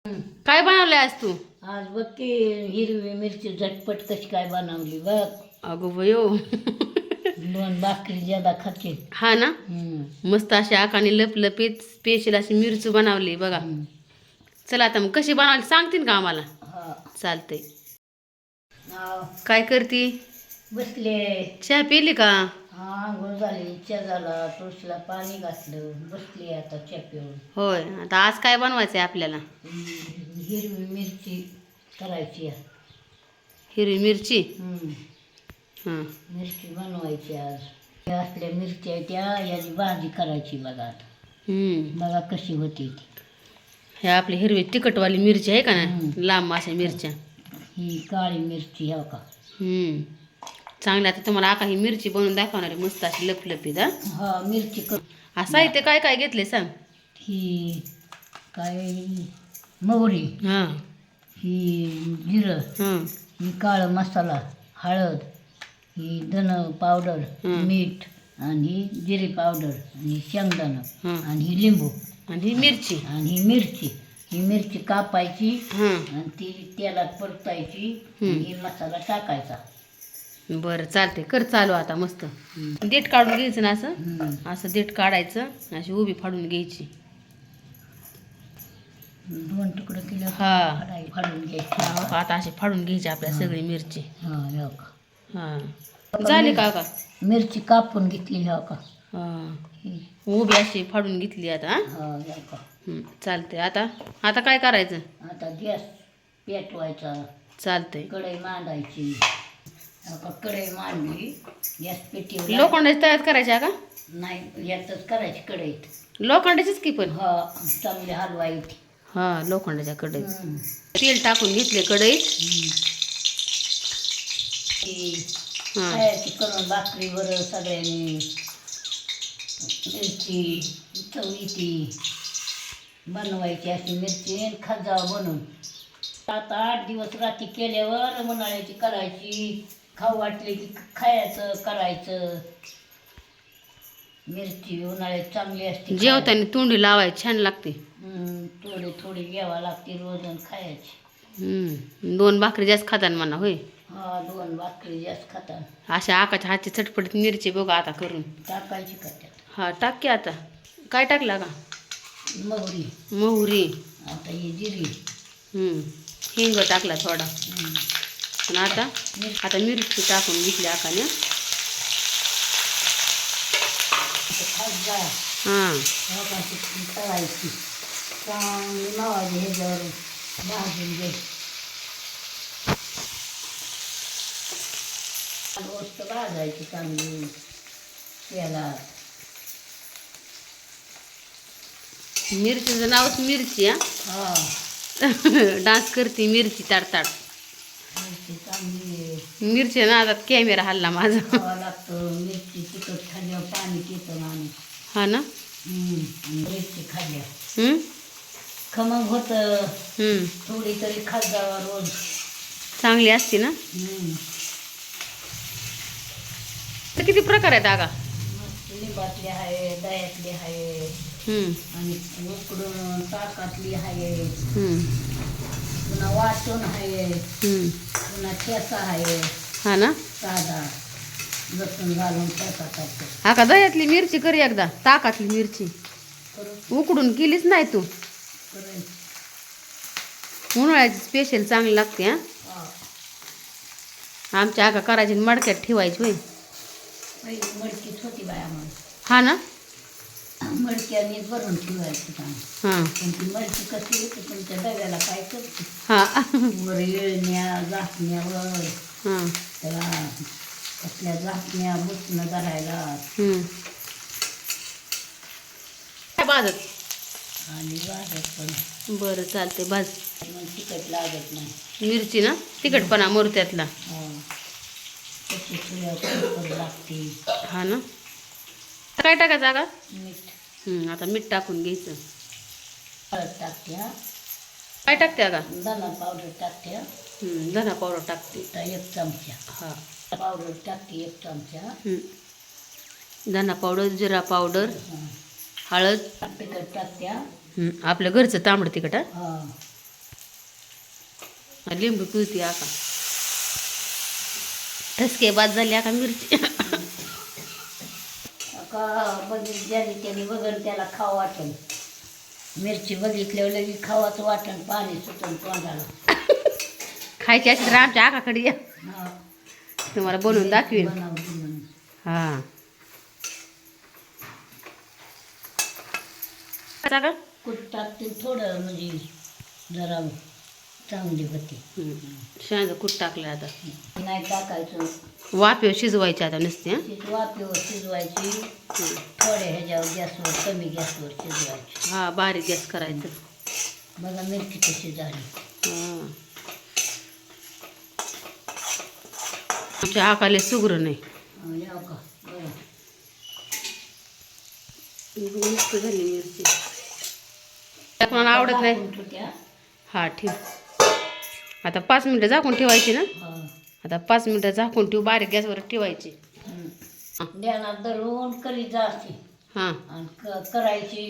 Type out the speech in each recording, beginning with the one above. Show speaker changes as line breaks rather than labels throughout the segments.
काय बनवलंय आज तू?
आज बघ की हिरवी मिरची झटपट कशी काय बनवली बघ.
अगो बयो.
2 भाकरी ज्यादा खाते.
हा ना, मस्त अशी आकाने लपलपीत स्पेशल अशी मिरची बनवली बघा. चला आता मग कशी बनवली सांगतीन का आम्हाला?
हा
चालतंय.
नाव
काय करती?
बसले.
चहा पिली का?
हा आंघोळ झाली, चहा झाला, तुळशीला पाणी घातलं, बसली आता चहा पिऊन.
होय, आता आज काय बनवायचंय आपल्याला?
हिरवी मिरची करायची आहे.
हिरवी मिरची. हां,
मिरची बनवायची आज. या असल्या मिरच्या आहेत त्या, याची भाजी करायची बघा आता. बघा कशी होती ती.
हे आपली हिरवी तिखटवाली मिरची आहे का ना, लांब अशा मिरच्या.
ही काळी मिरची हो का.
चांगली. आता तुम्हाला आका ही मिरची बनवून दाखवणार आहे, मस्त अशी लपलपीत.
हा मिरची कर.
साहित्य काय काय घेतले सांग?
ही काय मोहरी,
हां
ही जिरं,
हां
ही काळं मसाला, हळद, ही धन पावडर, मीठ आणि ही जिरे पावडर आणि शेंगदाणं आणि ही लिंबू
आणि ही मिरची
आणि ही मिरची. ही मिरची कापायची
हां.
आणि ती तेलात परतायची आणि ही मसाला टाकायचा.
बरं चालते, कर चालू आता. मस्त देठ काढून घ्यायचं ना, असं असं देठ काढायचं, अशी उभी फाडून घ्यायची.
2 तुकडे केलं.
हा,
फाडून घ्यायची.
आता अशी फाडून घ्यायची आपल्या सगळी मिरची.
हा हो का.
हां, झाली का का?
मिरची कापून घेतली हो का.
हां,
ही
उभी अशी फाडून घेतली आता.
हा हो का.
चालते. आता आता काय करायचं?
आता गॅस पेटवायचा,
चालतंय.
कढई मांडायची. आता कढई मांडली, गॅस पेटीवर
लोखंडाची तयार करायची का?
नाही, यातच करायची कढईत.
लोखंडाचीच की पण.
हा चांगली हलवायची.
हा, लोखंडाच्या कढईत तेल टाकून घेतले कढईत.
खायची करून भाकरीवर सगळ्यांनी. मिरची चवळी ती बनवायची अशी मिरची आणि खात बनवून. 7-8 दिवस रात्री केल्यावर उन्हाळ्याची करायची. खाऊ वाटले की खायचं करायचं. मिरची उन्हाळ्यात चांगली असते.
जेवताना तोंडी लावायची, छान लागते.
थोडी थोडी घ्यावा लागते रोज आणि खायची.
2 भाकरी जास्त खातात म्हणा. होय,
हा 2 भाकरी जास्त खातात.
अशा आकाच्या हातची चटपटीत मिरची बघा आता करून
टाकायची का त्यात.
हा, टाक की. आता काय टाकला का?
मोहरी,
मोहरी,
आता ही जिरी,
हिंग टाकला थोडा. आणि आता आता मिरची टाकून घेतली आकाने. हां,
तळायची चांगली मावायची. ह्याच्यावर भाजून घ्यायची. गोष्ट भाजायची चांगली तेलात.
मिरचीचं नावच मिरची.
हा
डान्स करते मिरची ताडताड.
मिरची चांगली
मिरची ना, आता कॅमेरा हल्ला माझा.
खावा लागतं. मिरची तिखट खाल्ल्यावर पाणी पितं माणूस.
हा ना.
मिरची खाल्ल्या खमंग होतं. थोडी तरी खात जावा रोज,
चांगली असते ना. तर किती प्रकार आहेत आगा?
मस्त लिंबातली आहे, दह्यातली आहे आणि उकडून ताकातली आहे, पुन्हा वाटून आहे, पुन्हा ठेचा आहे.
हा ना.
साधा लसूण घालून ठेचा करतो.
हा का, दह्यातली मिरची कर एकदा. ताकातली मिरची उकडून केलीच नाही तू. उन्हाळ्याची स्पेशल चांगली लागते. आमच्या आका करायची, मडक्यात ठेवायची. होय,
पहिली मडकीच होती बाया म्हणून.
हा ना.
मडक्याने भरून ठेवायची.
हां
पण ती मडकी कशी येते तुमच्या डब्याला काय करते.
हां
वर येळण्या झाकण्यावर
हां
त्याला कसल्या झाकण्या बुसणं करायला
भाजत
आणि भाजत पण.
बरं चालते, भाज.
मग तिखट लागत नाही.
मिरची ना तिखटपणा मोरत्यातला.
तशी थोड्या लागते.
हा ना. काय टाकायचं का?
मीठ.
आता मीठ टाकून घ्यायचं.
हळद टाकत्या.
काय टाकते का?
धना पावडर टाकत्या.
धना पावडर टाकते.
1 चमचा.
हा,
पावडर टाकते 1 चमचा.
धना पावडर, जिरा पावडर, हळद,
तिखट टाकत्या.
आपलं घरचं तांबडं तिखट.
हा
लिंबू पिळती आका. ठसके बाद झाली आका मिरची.
का बघित ज्याने त्याने बघन त्याला खावं वाटण. मिरची बघितल्यावर लगे खावाचं वाटण, पाणी सुटून तोंडाला.
खायची असेल तर आमच्या आकाकडे या,
हा.
तुम्हाला बनवून दाखवीन.
बनवली म्हणून.
हा का
कूट टाकते थोडं, म्हणजे जरा चांगली होती.
शेंगा कूट टाकलं आता.
नाही टाकायचं,
वाफेवर शिजवायची आता नुसते.
वाफेवर शिजवायची. थोड्या ह्याच्यावर गॅसवर, कमी गॅसवर शिजवायची.
हा बारीक गॅस करायचं.
बघा मिरची कशी झाली.
हा. आमच्या आकाले सुगरण नाही.
याव का बरं.
मस्त झाली मिरची. कोणाला आवडत नाही.
टाकून ठेवत्या.
हा ठेव. आता 5 मिनटं झाकून ठेवायची ना.
हा.
आता 5 मिनटं झाकून ठेवू, बारीक गॅसवर ठेवायची.
ध्यानात धरून करीत जायची.
हां
आणि करायची.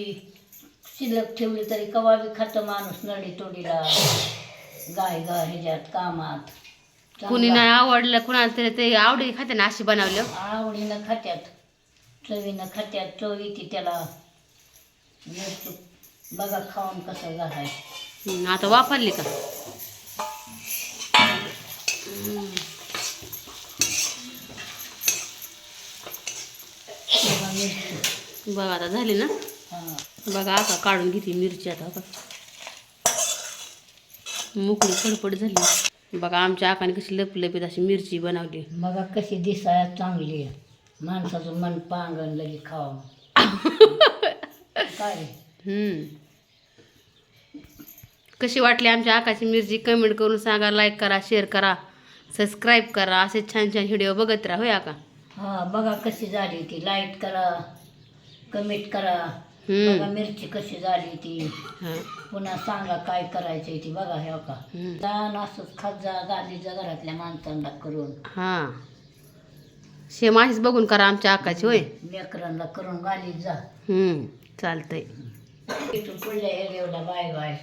शिल्लक ठेवली तरी कवा बी खातं माणूस, नडी तोडीला, गाय ह्याच्यात कामात.
कुणी नाही आवडलं कुणाला तरी ते आवडी खाते ना अशी बनवलं.
आवडीनं खात्यात, चवीनं खात्यात. चव येते त्याला. नुसतं बघा खाऊन कसं घालायचं.
आता वापरली का.
बघा मिरची.
बघा आता झाली ना.
हा.
बघा आता काढून घेते मिरची. आता बघा मोकळी फडफड झाली. बघा आमच्या आकाने कशी लपलपीत अशी मिरची बनवली.
बघा कशी दिसायला चांगली आहे. माणसाचं मन पांगण लगे खावं. काय
कशी वाटली आमच्या आकाची मिरची कमेंट करून सांगा. लाईक करा, शेअर करा, सबस्क्राईब करा. असे छान छान व्हिडिओ बघत राहा. होय आका.
हा बघा कशी झाली ती. लाईक करा, कमेंट करा. बघा मिरची कशी झाली ती.
हां
पुन्हा सांगा काय करायचं ती. बघा हे का छान असंच खात जा गालीच्या घरातल्या माणसांना करून.
हां शेम अशीच बघून करा आमच्या आकाची. होय
लेकरांना करून गालीत जा.
चालतंय.
इथून पुढल्या एवढा बाय बाय.